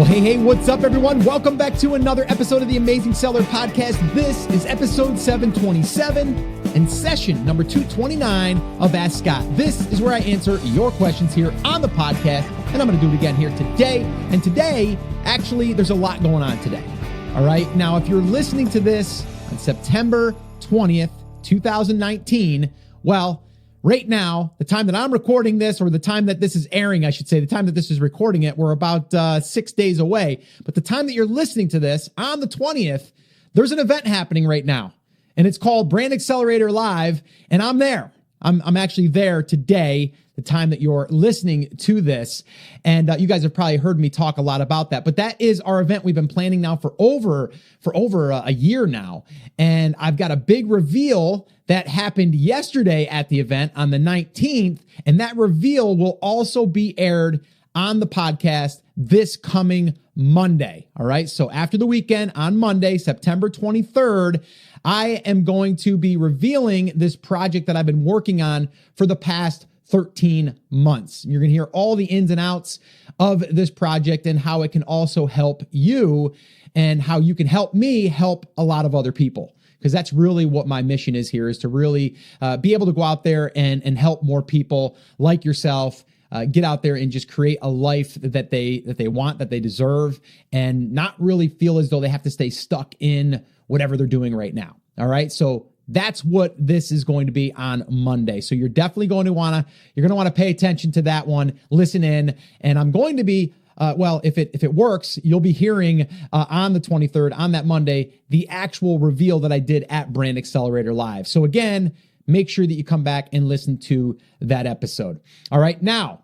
Well, hey, what's up, everyone? Welcome back to another episode of the Amazing Seller Podcast. This is episode 727 and session number 229 of Ask Scott. This is where I answer your questions here on the podcast, and I'm going to do it again here today. And today, actually, there's a lot going on today. All right. Now, if you're listening to this on September 20th, 2019, well, right now, the time that I'm recording this, or the time that this is airing, I should say, the time that this is recording it, we're about 6 days away. But the time that you're listening to this, on the 20th, there's an event happening right now. And it's called Brand Accelerator Live. And I'm there. I'm actually there today, the time that you're listening to this. And you guys have probably heard me talk a lot about that. But that is our event we've been planning now for over a year now. And I've got a big reveal that happened yesterday at the event on the 19th. And that reveal will also be aired on the podcast this coming Monday. All right. So after the weekend on Monday, September 23rd, I am going to be revealing this project that I've been working on for the past 13 months. You're going to hear all the ins and outs of this project and how it can also help you and how you can help me help a lot of other people. Because that's really what my mission is here, is to really be able to go out there and help more people like yourself get out there and just create a life that they want, that they deserve, and not really feel as though they have to stay stuck in whatever they're doing right now. All right. So that's what this is going to be on Monday. So you're definitely going to want to pay attention to that one, listen in, and I'm going to be if it works, you'll be hearing on the 23rd, on that Monday, the actual reveal that I did at Brand Accelerator Live. So again, make sure that you come back and listen to that episode. All right. Now,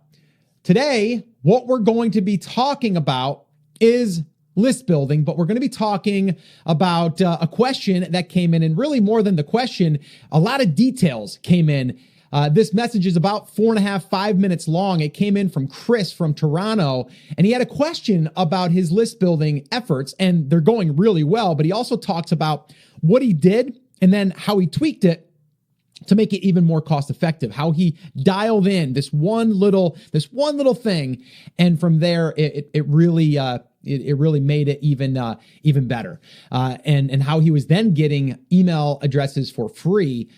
today, what we're going to be talking about is list building, but we're going to be talking about a question that came in, and really more than the question, a lot of details came in. This message is about 5 minutes long. It came in from Chris from Toronto, and he had a question about his list building efforts, and they're going really well, but he also talks about what he did and then how he tweaked it to make it even more cost effective, how he dialed in this one little thing. And from there, it really made it even better. And how he was then getting email addresses for free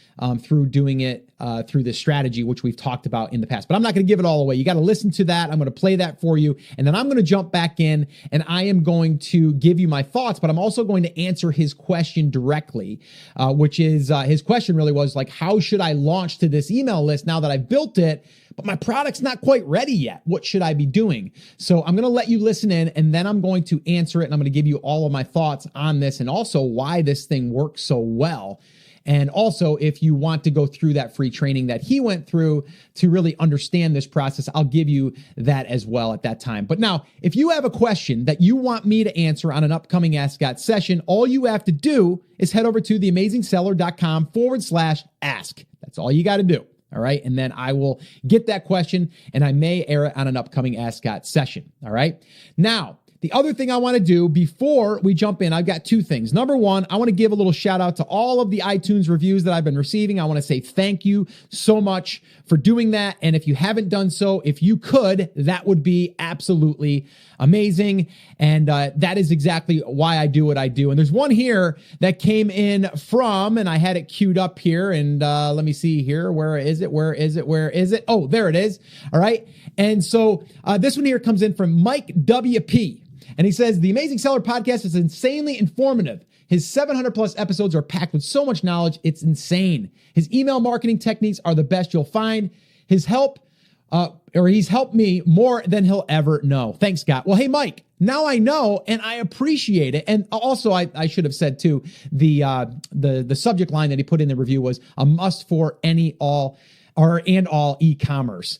through doing it through this strategy, which we've talked about in the past. But I'm not going to give it all away. You got to listen to that. I'm going to play that for you. And then I'm going to jump back in and I am going to give you my thoughts, but I'm also going to answer his question directly, which is his question really was like, how should I launch to this email list now that I've built it, but my product's not quite ready yet? What should I be doing? So I'm going to let you listen in, and then I'm going to answer it, and I'm going to give you all of my thoughts on this and also why this thing works so well. And also, if you want to go through that free training that he went through to really understand this process, I'll give you that as well at that time. But now, if you have a question that you want me to answer on an upcoming Ask Scott session, all you have to do is head over to theamazingseller.com/ask. That's all you got to do. All right. And then I will get that question and I may air it on an upcoming Ask Scott session. All right. Now, the other thing I want to do before we jump in, I've got two things. Number one, I want to give a little shout out to all of the iTunes reviews that I've been receiving. I want to say thank you so much for doing that. And if you haven't done so, if you could, that would be absolutely amazing. And that is exactly why I do what I do. And there's one here that came in from, and I had it queued up here. And let me see here. Where is it? Oh, there it is. All right. And so this one here comes in from Mike WP. And he says, the Amazing Seller Podcast is insanely informative. His 700 plus episodes are packed with so much knowledge. It's insane. His email marketing techniques are the best you'll find. He's helped me more than he'll ever know. Thanks, Scott. Well, hey, Mike, now I know, and I appreciate it. And also, I should have said too, the subject line that he put in the review was a must for all e-commerce.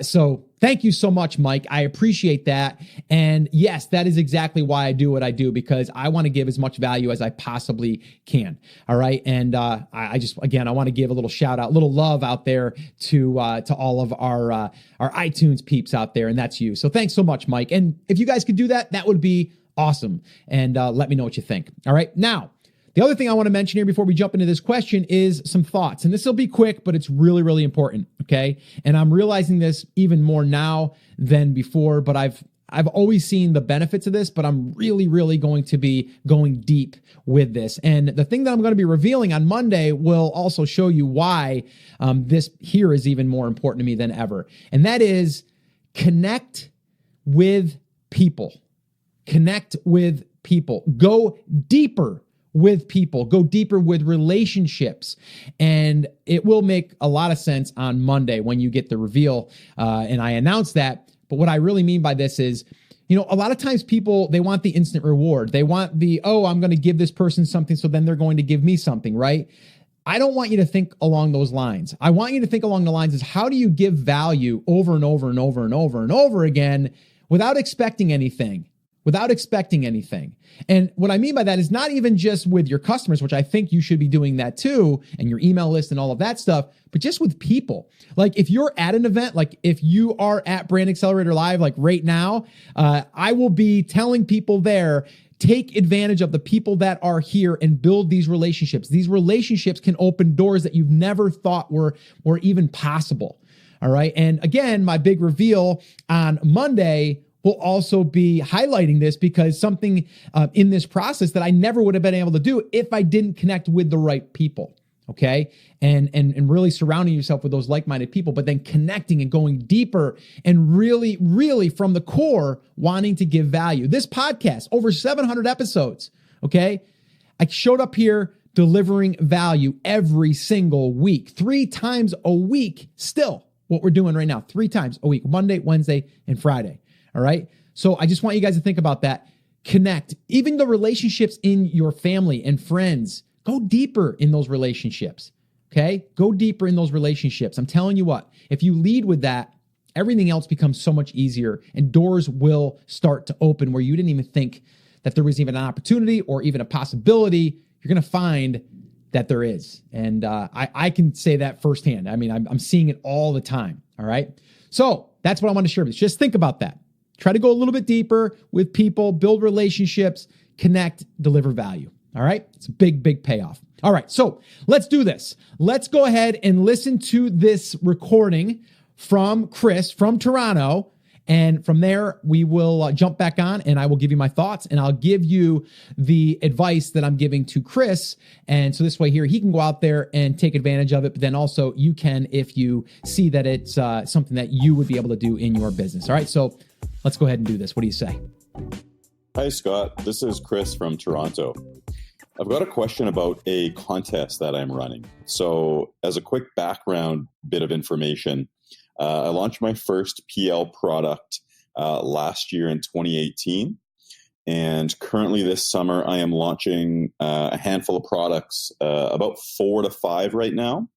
So thank you so much, Mike. I appreciate that. And yes, that is exactly why I do what I do, because I want to give as much value as I possibly can. All right. And I want to give a little shout out, little love out there to all of our iTunes peeps out there. And that's you. So thanks so much, Mike. And if you guys could do that, that would be awesome. And let me know what you think. All right. Now, the other thing I want to mention here before we jump into this question is some thoughts. And this will be quick, but it's really, really important. Okay. And I'm realizing this even more now than before, but I've I've always seen the benefits of this, but I'm really, really going to be going deep with this. And the thing that I'm going to be revealing on Monday will also show you why this here is even more important to me than ever. And that is connect with people. Connect with people. Go deeper with people. Go deeper with relationships. And it will make a lot of sense on Monday when you get the reveal and I announce that. But what I really mean by this is, a lot of times people, they want the instant reward. They want I'm going to give this person something, so then they're going to give me something, right? I don't want you to think along those lines. I want you to think along the lines is, how do you give value over and over and over and over and over again without expecting anything? And what I mean by that is not even just with your customers, which I think you should be doing that too, and your email list and all of that stuff, but just with people. Like if you're at an event, like if you are at Brand Accelerator Live, like right now, I will be telling people there, take advantage of the people that are here and build these relationships. These relationships can open doors that you've never thought were even possible. All right. And again, my big reveal on Monday will also be highlighting this, because something in this process that I never would have been able to do if I didn't connect with the right people. Okay. And really surrounding yourself with those like-minded people, but then connecting and going deeper and really, really from the core wanting to give value. This podcast, over 700 episodes. Okay. I showed up here delivering value every single week, 3 times a week. Still what we're doing right now, 3 times a week, Monday, Wednesday, and Friday. All right. So I just want you guys to think about that. Connect. Even the relationships in your family and friends, go deeper in those relationships. Okay. Go deeper in those relationships. I'm telling you what, if you lead with that, everything else becomes so much easier and doors will start to open where you didn't even think that there was even an opportunity or even a possibility. You're going to find that there is. And I can say that firsthand. I mean, I'm seeing it all the time. All right. So that's what I want to share with you. Just think about that. Try to go a little bit deeper with people, build relationships, connect, deliver value. All right. It's a big, big payoff. All right. So let's do this. Let's go ahead and listen to this recording from Chris from Toronto. And from there, we will jump back on and I will give you my thoughts and I'll give you the advice that I'm giving to Chris. And so this way here, he can go out there and take advantage of it. But then also you can, if you see that it's something that you would be able to do in your business. All right. So let's go ahead and do this. What do you say? Hi, Scott. This is Chris from Toronto. I've got a question about a contest that I'm running. So as a quick background bit of information, I launched my first PL product last year in 2018. And currently this summer, I am launching a handful of products, about 4 to 5 right now.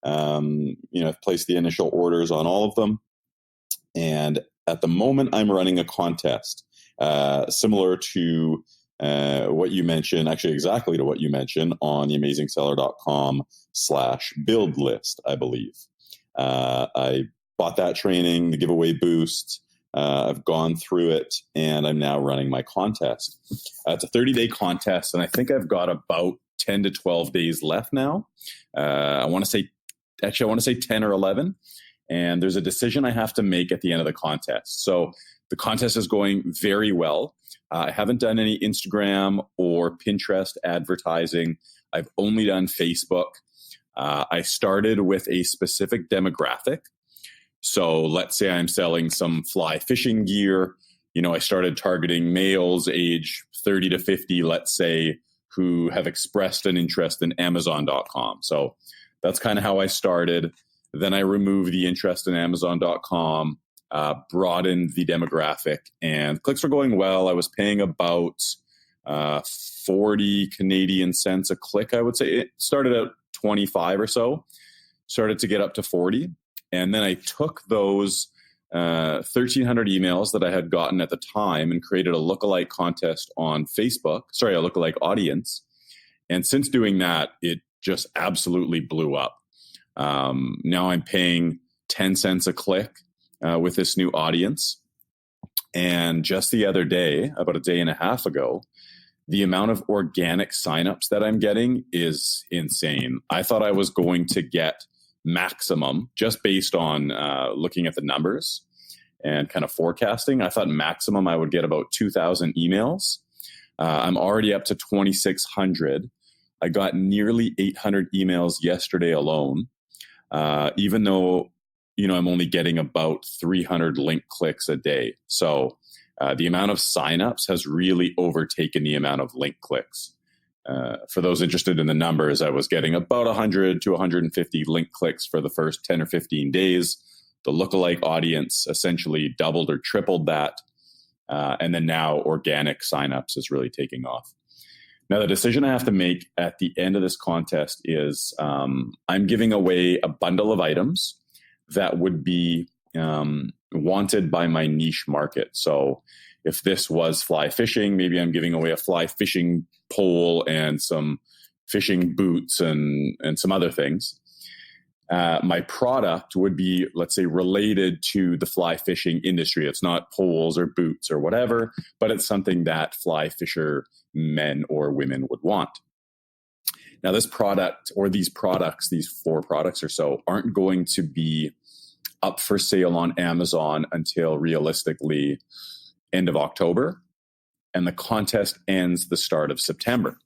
I've placed the initial orders on all of them. And at the moment, I'm running a contest similar to what you mentioned, actually exactly to what you mentioned on the amazingseller.com/build list, I believe. I bought that training, the giveaway boost. I've gone through it and I'm now running my contest. It's a 30-day contest and I think I've got about 10 to 12 days left now. I want to say 10 or 11. And there's a decision I have to make at the end of the contest. So the contest is going very well. I haven't done any Instagram or Pinterest advertising. I've only done Facebook. I started with a specific demographic. So let's say I'm selling some fly fishing gear. I started targeting males age 30 to 50, let's say, who have expressed an interest in Amazon.com. So that's kind of how I started. Then I removed the interest in Amazon.com, broadened the demographic, and clicks were going well. I was paying about 40 Canadian cents a click, I would say. It started at 25 or so, started to get up to 40. And then I took those 1,300 emails that I had gotten at the time and created a lookalike contest on Facebook. A lookalike audience. And since doing that, it just absolutely blew up. Now I'm paying 10 cents a click with this new audience. And just the other day, about a day and a half ago, the amount of organic signups that I'm getting is insane. I thought I was going to get maximum just based on looking at the numbers. and kind of forecasting. I thought maximum I would get about 2,000 emails. I'm already up to 2,600. I got nearly 800 emails yesterday alone, even though, I'm only getting about 300 link clicks a day. So the amount of signups has really overtaken the amount of link clicks. For those interested in the numbers, I was getting about 100 to 150 link clicks for the first 10 or 15 days. The lookalike audience essentially doubled or tripled that. And then now organic signups is really taking off. Now, the decision I have to make at the end of this contest is I'm giving away a bundle of items that would be wanted by my niche market. So if this was fly fishing, maybe I'm giving away a fly fishing pole and some fishing boots and some other things. My product would be, let's say, related to the fly fishing industry. It's not poles or boots or whatever, but it's something that fly fisher men or women would want. Now, this product or these products, these 4 products or so, aren't going to be up for sale on Amazon until realistically end of October. And the contest ends the start of September.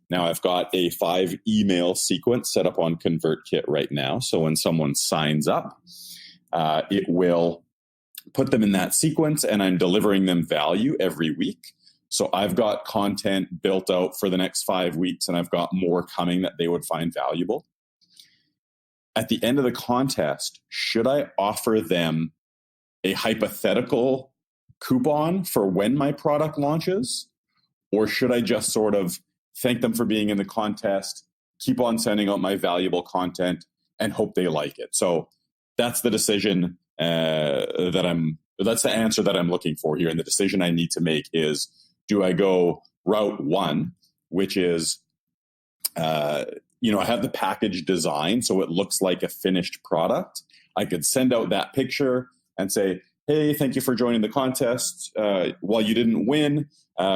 Now, I've got a 5 email sequence set up on ConvertKit right now. So when someone signs up, it will put them in that sequence, and I'm delivering them value every week. So I've got content built out for the next 5 weeks, and I've got more coming that they would find valuable. At the end of the contest, should I offer them a hypothetical coupon for when my product launches? Or should I just sort of thank them for being in the contest, keep on sending out my valuable content, and hope they like it? So that's the decision that's the answer that I'm looking for here. And the decision I need to make is, do I go route 1, which is, I have the package design so it looks like a finished product. I could send out that picture and say, hey, thank you for joining the contest. While you didn't win,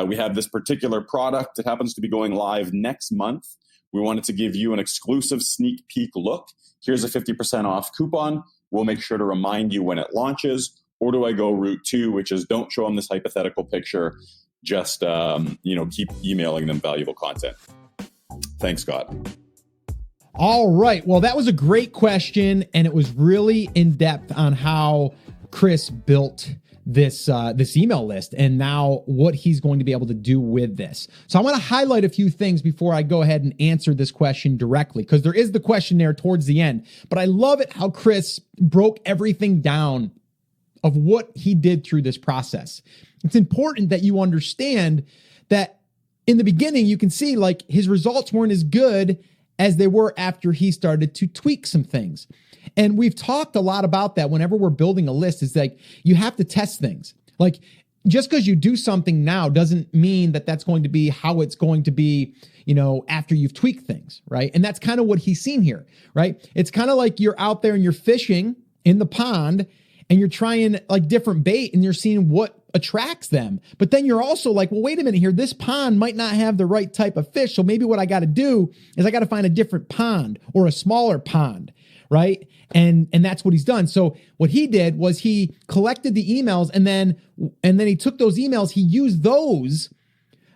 we have this particular product that happens to be going live next month. We wanted to give you an exclusive sneak peek look. Here's a 50% off coupon. We'll make sure to remind you when it launches. Or do I go route 2, which is don't show them this hypothetical picture. Just, keep emailing them valuable content. Thanks, Scott. All right. Well, that was a great question, and it was really in depth on how Chris built this email list and now what he's going to be able to do with this. So I want to highlight a few things before I go ahead and answer this question directly, because there is the question there towards the end. But I love it how Chris broke everything down of what he did through this process. It's important that you understand that in the beginning, you can see like his results weren't as good as they were after he started to tweak some things. And we've talked a lot about that whenever we're building a list. It's like you have to test things. Like just because you do something now doesn't mean that that's going to be how it's going to be, after you've tweaked things, right? And that's kind of what he's seen here, right? It's kind of like you're out there and you're fishing in the pond and you're trying like different bait and you're seeing what attracts them. But then you're also like, well, wait a minute here. This pond might not have the right type of fish. So maybe what I got to do is I got to find a different pond or a smaller pond, right? And that's what he's done. So what he did was he collected the emails and then he took those emails. He used those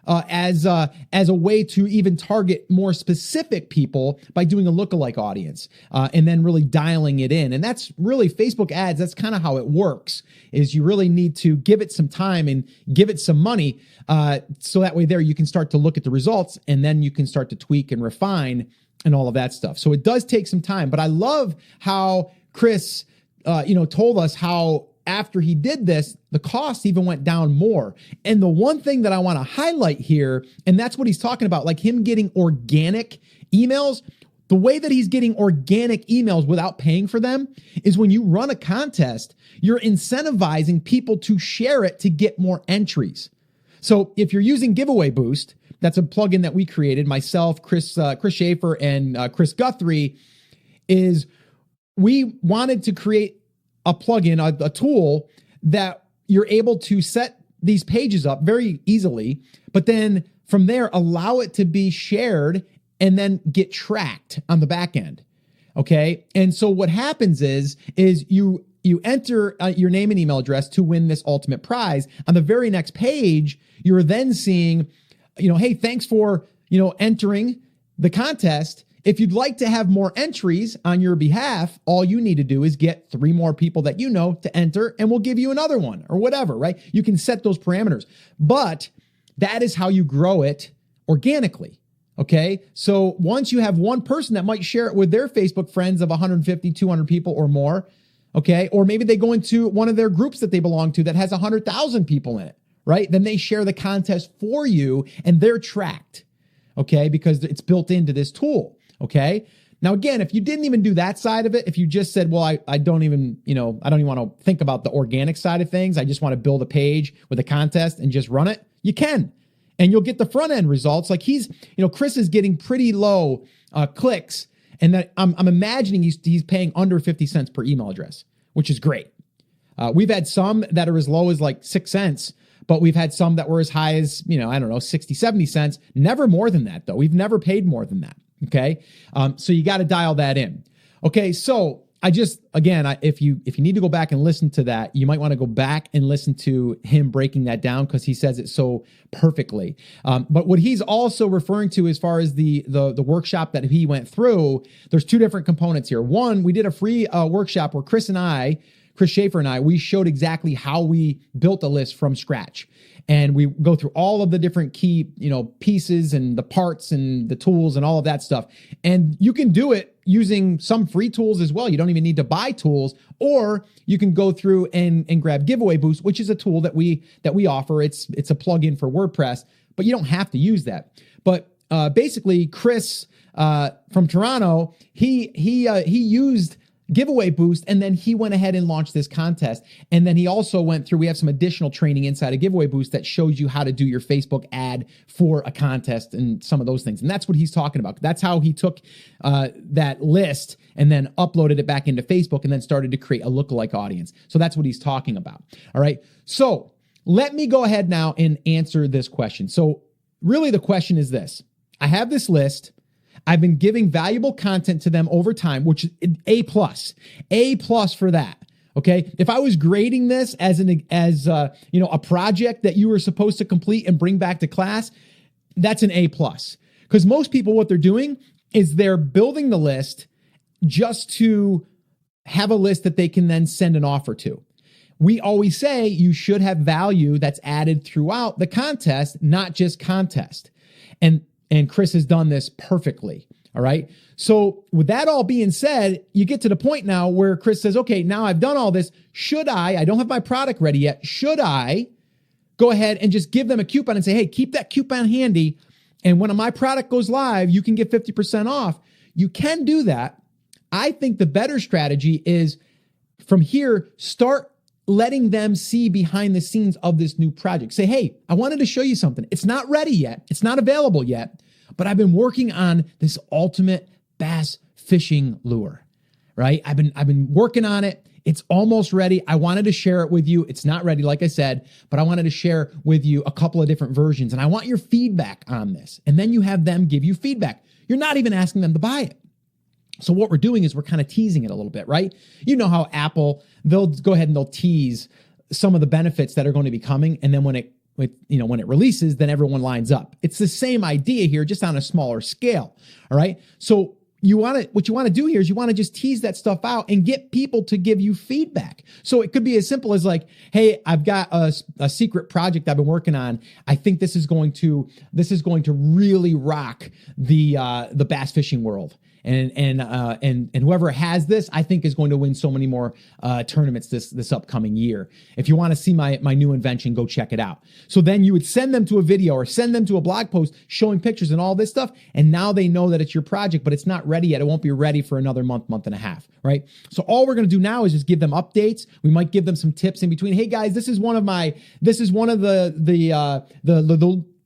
as a way to even target more specific people by doing a lookalike audience and then really dialing it in. And that's really Facebook ads. That's kind of how it works, is you really need to give it some time and give it some money. So that way there you can start to look at the results and then you can start to tweak and refine and all of that stuff. So it does take some time, but I love how Chris, told us how after he did this, the cost even went down more. And the one thing that I want to highlight here, and that's what he's talking about, like him getting organic emails. The way that he's getting organic emails without paying for them is when you run a contest, you're incentivizing people to share it to get more entries. So if you're using Giveaway Boost, that's a plugin that we created, myself, Chris Schaefer, and Chris Guthrie, is we wanted to create a plugin, a tool that you're able to set these pages up very easily, but then from there, allow it to be shared and then get tracked on the back end. Okay. And so what happens is you you enter your name and email address to win this ultimate prize. On the very next page, you're then seeing, hey, thanks for, entering the contest. If you'd like to have more entries on your behalf, all you need to do is get 3 more people that you know to enter, and we'll give you another one or whatever, right? You can set those parameters, but that is how you grow it organically. Okay. So once you have one person that might share it with their Facebook friends of 150, 200 people or more, okay, or maybe they go into one of their groups that they belong to that has 100,000 people in it, right? Then they share the contest for you and they're tracked, okay, because it's built into this tool, okay? Now, again, if you didn't even do that side of it, if you just said, well, I don't even want to think about the organic side of things. I just want to build a page with a contest and just run it. You can. And you'll get the front end results. Like Chris is getting pretty low clicks, and that I'm imagining he's paying under 50 cents per email address, which is great. We've had some that are as low as like 6 cents, but we've had some that were as high as, 60, 70 cents. Never more than that, though. We've never paid more than that. Okay. So you got to dial that in. Okay. So if you need to go back and listen to that, you might want to go back and listen to him breaking that down because he says it so perfectly. But what he's also referring to as far as the workshop that he went through, there's 2 different components here. One, we did a free workshop where Chris Schaefer and I, we showed exactly how we built a list from scratch. And we go through all of the different key, pieces and the parts and the tools and all of that stuff. And you can do it using some free tools as well. You don't even need to buy tools, or you can go through and grab Giveaway Boost, which is a tool that we offer. It's a plugin for WordPress, but you don't have to use that. But basically, Chris from Toronto, he used Giveaway Boost, and then he went ahead and launched this contest. And then he also went through, we have some additional training inside of Giveaway Boost that shows you how to do your Facebook ad for a contest and some of those things. And that's what he's talking about. That's how he took that list and then uploaded it back into Facebook and then started to create a lookalike audience. So that's what he's talking about. All right. So let me go ahead now and answer this question. So really the question is this: I have this list. I've been giving valuable content to them over time, which is A plus for that. Okay. If I was grading this as a project that you were supposed to complete and bring back to class, that's an A plus. Because most people, what they're doing is they're building the list just to have a list that they can then send an offer to. We always say you should have value that's added throughout the contest, not just contest. And Chris has done this perfectly. All right. So with that all being said, you get to the point now where Chris says, okay, now I've done all this. I don't have my product ready yet. Should I go ahead and just give them a coupon and say, hey, keep that coupon handy. And when my product goes live, you can get 50% off. You can do that. I think the better strategy is from here, start letting them see behind the scenes of this new project. Say, hey, I wanted to show you something. It's not ready yet. It's not available yet, but I've been working on this ultimate bass fishing lure, right? I've been working on it. It's almost ready. I wanted to share it with you. It's not ready, like I said, but I wanted to share with you a couple of different versions, and I want your feedback on this. And then you have them give you feedback. You're not even asking them to buy it. So what we're doing is we're kind of teasing it a little bit, right? You know how Apple, they'll go ahead and they'll tease some of the benefits that are going to be coming. And then when it releases, then everyone lines up. It's the same idea here, just on a smaller scale. All right. So what you want to do here is you want to just tease that stuff out and get people to give you feedback. So it could be as simple as like, hey, I've got a secret project I've been working on. I think this is going to really rock the bass fishing world. And whoever has this, I think, is going to win so many more tournaments this upcoming year. If you want to see my new invention, go check it out. So then you would send them to a video or send them to a blog post showing pictures and all this stuff. And now they know that it's your project, but it's not ready yet. It won't be ready for another month and a half, right? So all we're going to do now is just give them updates. We might give them some tips in between. Hey guys, this is one of the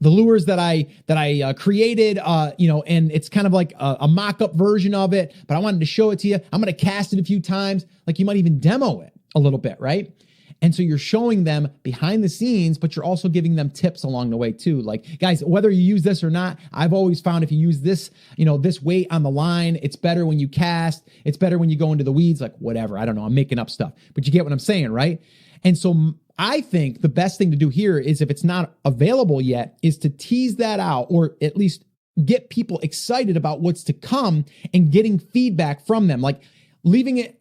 lures that I created, and it's kind of like a mock-up version of it, but I wanted to show it to you. I'm going to cast it a few times. Like you might even demo it a little bit, right? And so you're showing them behind the scenes, but you're also giving them tips along the way too. Like, guys, whether you use this or not, I've always found if you use this, this weight on the line, it's better when you cast, it's better when you go into the weeds, like whatever. I don't know. I'm making up stuff, but you get what I'm saying, right? And so I think the best thing to do here is, if it's not available yet, is to tease that out, or at least get people excited about what's to come and getting feedback from them, like leaving it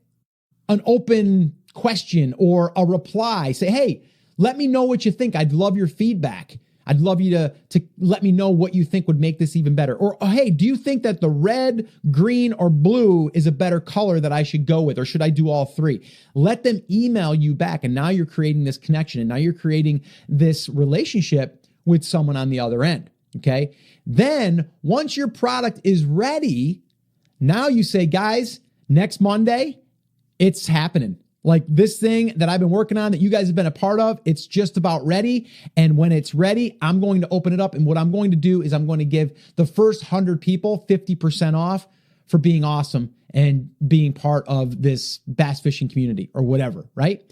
an open question or a reply. Say, hey, let me know what you think. I'd love your feedback. I'd love you to let me know what you think would make this even better. Or, oh, hey, do you think that the red, green, or blue is a better color that I should go with? Or should I do all three? Let them email you back. And now you're creating this connection. And now you're creating this relationship with someone on the other end. Okay. Then once your product is ready, now you say, guys, next Monday, it's happening. Like this thing that I've been working on that you guys have been a part of, it's just about ready. And when it's ready, I'm going to open it up. And what I'm going to do is I'm going to give the first 100 people 50% off for being awesome and being part of this bass fishing community or whatever, right?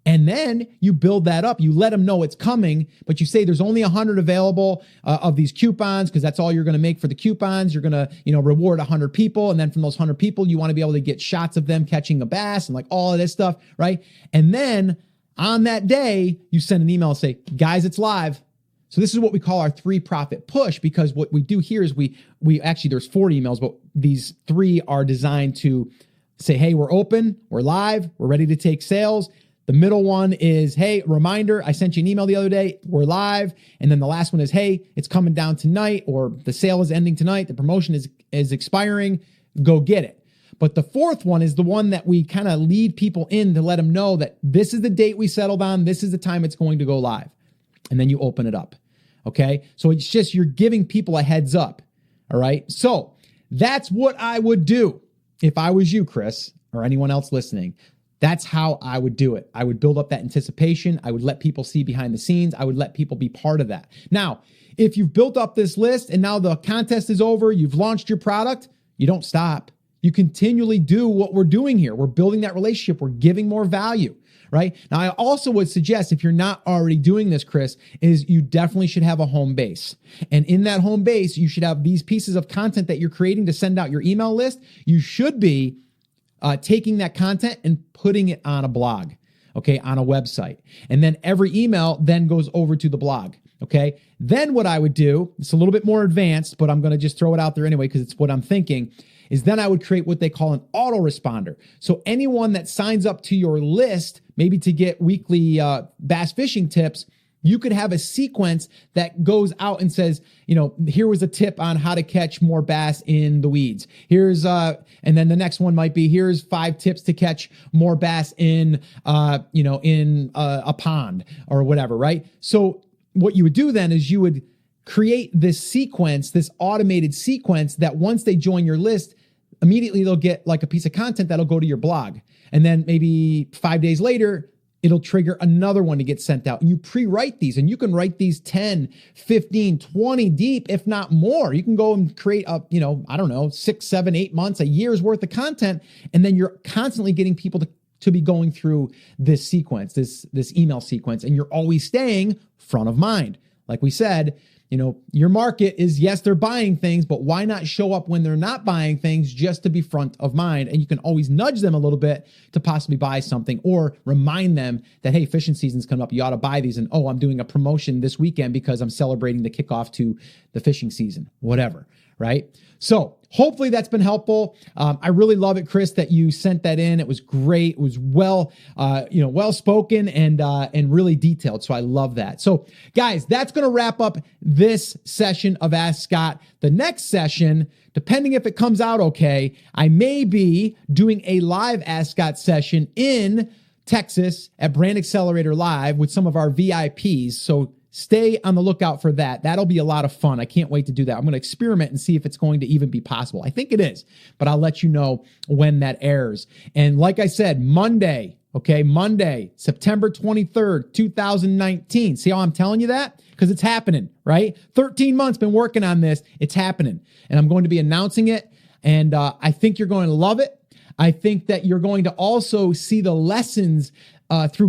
And then you build that up. You let them know it's coming, but you say there's only 100 available of these coupons, because that's all you're going to make for the coupons. You're going to, reward 100 people. And then from those 100 people, you want to be able to get shots of them catching a bass and like all of this stuff, right? And then on that day, you send an email and say, guys, it's live. So this is what we call our 3 profit push, because what we do here is we actually, there's 4 emails, but these 3 are designed to say, hey, we're open, we're live, we're ready to take sales. The middle one is, hey, reminder, I sent you an email the other day, we're live. And then the last one is, hey, it's coming down tonight, or the sale is ending tonight, the promotion is expiring, go get it. But the 4th one is the one that we kind of lead people in to let them know that this is the date we settled on, this is the time it's going to go live. And then you open it up, okay? So it's just, you're giving people a heads up, all right? So that's what I would do if I was you, Chris, or anyone else listening. That's how I would do it. I would build up that anticipation. I would let people see behind the scenes. I would let people be part of that. Now, if you've built up this list and now the contest is over, you've launched your product, you don't stop. You continually do what we're doing here. We're building that relationship. We're giving more value, right? Now, I also would suggest, if you're not already doing this, Chris, is you definitely should have a home base. And in that home base, you should have these pieces of content that you're creating to send out your email list. You should be taking that content and putting it on a blog, okay, on a website. And then every email then goes over to the blog, okay? Then what I would do, it's a little bit more advanced, but I'm going to just throw it out there anyway because it's what I'm thinking, is then I would create what they call an autoresponder. So anyone that signs up to your list, maybe to get weekly bass fishing tips, you could have a sequence that goes out and says, here was a tip on how to catch more bass in the weeds. Here's, and then the next one might be, here's 5 tips to catch more bass in a pond or whatever, right? So what you would do then is you would create this sequence, this automated sequence that once they join your list, immediately they'll get like a piece of content that'll go to your blog. And then maybe 5 days later, it'll trigger another one to get sent out. And you pre-write these, and you can write these 10, 15, 20 deep, if not more. You can go and create 6, 7, 8 months, a year's worth of content. And then you're constantly getting people to be going through this sequence, this email sequence, and you're always staying front of mind. Like we said, your market is, yes, they're buying things, but why not show up when they're not buying things just to be front of mind? And you can always nudge them a little bit to possibly buy something, or remind them that, hey, fishing season's coming up. You ought to buy these. And, oh, I'm doing a promotion this weekend because I'm celebrating the kickoff to the fishing season, whatever, right? So hopefully that's been helpful. I really love it, Chris, that you sent that in. It was great. It was well spoken and really detailed. So I love that. So guys, that's going to wrap up this session of Ask Scott. The next session, depending if it comes out okay, I may be doing a live Ask Scott session in Texas at Brand Accelerator Live with some of our VIPs. So stay on the lookout for that. That'll be a lot of fun. I can't wait to do that. I'm going to experiment and see if it's going to even be possible. I think it is, but I'll let you know when that airs. And like I said, Monday, September 23rd, 2019. See how I'm telling you that? Because it's happening, right? 13 months been working on this. It's happening. And I'm going to be announcing it. And I think you're going to love it. I think that you're going to also see the lessons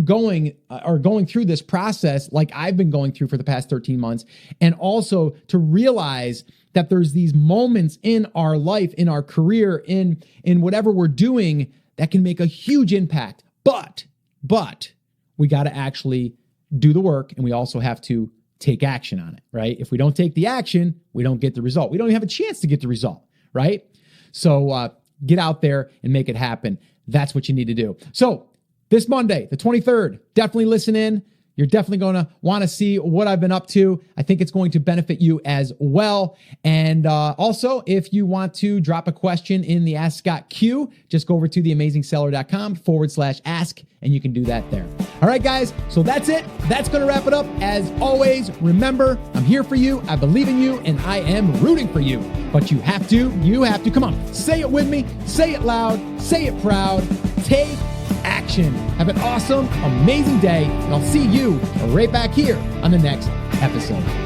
going through this process like I've been going through for the past 13 months, and also to realize that there's these moments in our life, in our career, in whatever we're doing that can make a huge impact. But we got to actually do the work, and we also have to take action on it, right? If we don't take the action, we don't get the result. We don't even have a chance to get the result, right? So get out there and make it happen. That's what you need to do. So this Monday, the 23rd, definitely listen in. You're definitely going to want to see what I've been up to. I think it's going to benefit you as well. And also, if you want to drop a question in the Ask Scott queue, just go over to theamazingseller.com/ask, and you can do that there. All right, guys. So that's it. That's going to wrap it up. As always, remember, I'm here for you. I believe in you, and I am rooting for you. But you have to, come on, say it with me, say it loud, say it proud, take action. Have an awesome, amazing day, and I'll see you right back here on the next episode.